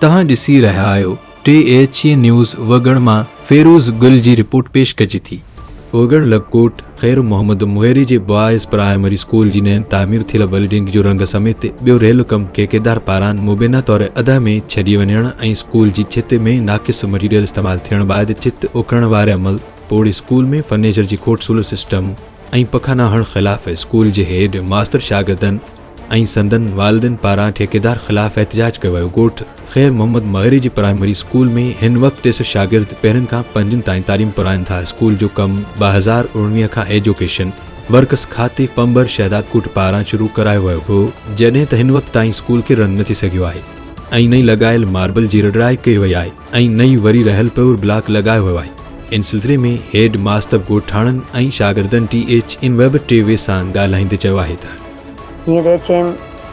तव्हां ॾिसी रहिया आहियो THE न्यूज़ वगड़ मां फेरोज़ गुल जी रिपोर्ट पेश कजी थी। वगड़ लकोट ख़ैर मोहम्मद मुहैरी जे बॉयज़ प्राइमरी स्कूल जी नएं तामीर थियल बिल्डिंग जो रंग समेत ॿियो रेल कम ठेकेदार पारां मुबैना तौर अदा में छॾी वञण ऐं स्कूल जी छित में नाक़िस मटीरियल इस्तेमालु थियण बैदि छित उखड़ण वारे अमल पोड़ी स्कूल में फर्नीचर जी खोट सोलर सिस्टम ऐं पखाना हण ख़िलाफ़ स्कूल जे हेड मास्तर शागिर्दनि ऐं संदन वालिदनि पारां ठेकेदार ख़िलाफ़ एहतजाज कयो वियो। ॻोठ ख़ैर मोहम्मद मुहैरी जी प्राइमरी स्कूल में हिन वक़्तु 10 शागिर्द पहिरनि खां 5 ताईं तालीम पढ़ाइनि था। स्कूल जो कमु 2019 खां एजुकेशन वर्कस खाते पंबर शहदादकोट पारां शुरू करायो वियो हो, जॾहिं त हिन वक़्तु ताईं स्कूल खे रन नथी सघियो आहे ऐं नई लॻायल मार्बल जी रड़ाई कई वई आहे ऐं नई वरी रहियल प्योर ब्लॉक लॻायो वियो आहे। इन सिलसिले में हेड मास्तर ॻोठाणनि ऐं शागिर्दनि THE वेब टीवी सां ॻाल्हाईंदे चयो आहे त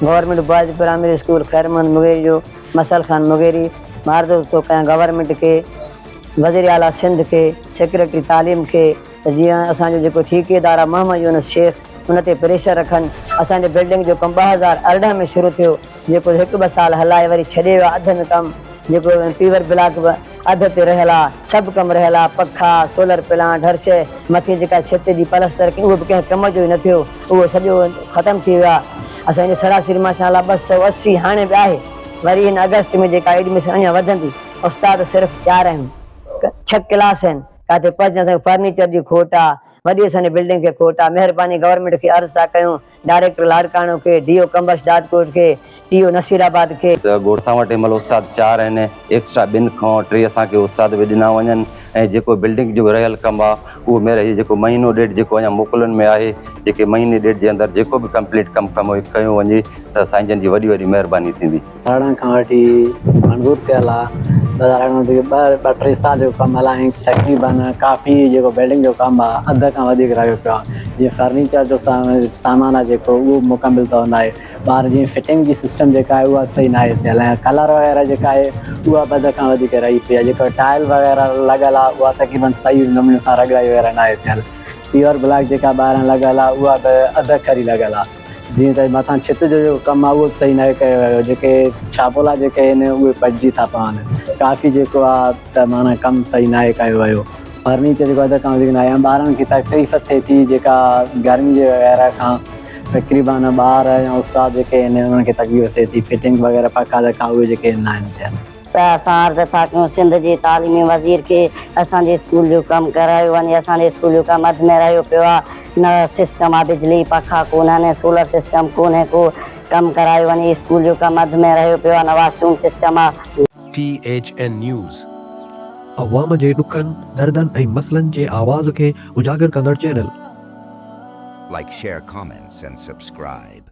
गवर्नमेंट बॉयज़ प्राइमरी स्कूल खैर मोहम्मद मुगेरी जो मसल खान मुगेरी मारदो तो कयां गवर्नमेंट के वज़ीर आला सिंध के सेक्रेटरी तालीम के जीअं असांजो जेको ठेकेदार आहे मोहम्मद यूनुस शेख उन ते प्रेशर रखनि। असांजे बिल्डिंग जो कमु 2018 में शुरू थियो, जेको 1-2 साल हलाए वरी छॾे वियो अध में कमु, जेको पीवर ब्लॉक अध ते रहियल आहे, सभु कमु रहियल आहे, पखा सोलर प्लांट हर शइ, मथे जेका छित जी पलस्तर उहो बि कंहिं कम जो ई न थियो, उहो सॼो ख़तमु थी वियो आहे। असांजे सरासरी माशाअल्लाह 280 हाणे बि आहे। वरी हिन अगस्त में जेका एडमिशन अञा वधंदी, उस्ताद सिर्फ़ु 4 आहिनि, 6 क्लास आहिनि, काथे असांखे फर्नीचर जी खोट आहे, वॾी असांजी बिल्डिंग खे खोट आहे। महिरबानी गवर्नमेंट खे अर्ज़ु था कयूं, डायरेक्टर लाड़काणो खे, DO कंबर शहदादकोट खे, TO नसीराबाद खे। गोड़ सां वटि महिल उस्ताद 4 आहिनि, एक्स्ट्रा 2 खां 3 असांखे उस्ताद बि ॾिना वञनि ऐं जेको बिल्डिंग जो रहियल कमु आहे उहो मेरे जेको महीनो ॾेढ जेको अञा मोकिलनि में आहे, जेके महीने ॾेढ जे अंदरि जेको बि कंप्लीट कमु कयो वञे त साईं जन जी वॾी वॾी महिरबानी थींदी। ॾाढनि खां वठी मंज़ूर थियल आहे। 2-3 साल जो कमु हलायूं, तक़रीबन काफ़ी जेको बिल्डिंग जो कमु आहे अध खां वधीक रहियो पियो आहे। जीअं फर्नीचर जो सामान आहे जेको उहो मुकमिल त न आहे, ॿार जीअं फिटिंग जी सिस्टम जेका आहे उहा सही न आहे थियल ऐं कलर वग़ैरह जेका आहे उहा अध खां वधीक रही पई आहे। जेको टाइल वग़ैरह लॻल आहे उहा तक़रीबन सही नमूने सां रगड़ाई वग़ैरह न आहे थियल। प्योर ब्लॉक जेका ॿाहिरां लॻल आहे उहा बि अध खरी लॻल आहे। जीअं त मथां छित जो जेको कमु आहे उहो बि सही न कयो वियो, जेके छापोला जेके आहिनि उहे पटिजी था पवनि, काफ़ी जेको आहे त माना कमु सही न कयो वियो। फर्नीचर जेको अध खां वधीक न आहे, ॿारनि खे तकलीफ़ थिए थी जेका गर्मी जे वग़ैरह खां, तक़रीबन ॿार या उस्ताद जेके आहिनि उन्हनि खे तकलीफ़ थिए थी, फिटिंग वग़ैरह पका जेका उहे जेके न आहिनि थियल। त असां अर्ज़ु था कयूं सिंध जे तालीमी वज़ीर खे असांजे स्कूल जो कमु करायो वञे। असांजे स्कूल जो कमु अध में रहियो पियो आहे, न सिस्टम आहे, बिजली पखा कोन्हनि, सोलर सिस्टम कोन्हे, को कमु करायो वञे। स्कूल जो कमु अध में रहियो पियो आहे, न वॉशरूम सिस्टम आहे। THN न्यूज़ अवाम जे ॾुखनि दर्दनि ऐं मसइलनि जे आवाज़ खे उजागर कंदड़ channel. Like, share, comments, and subscribe.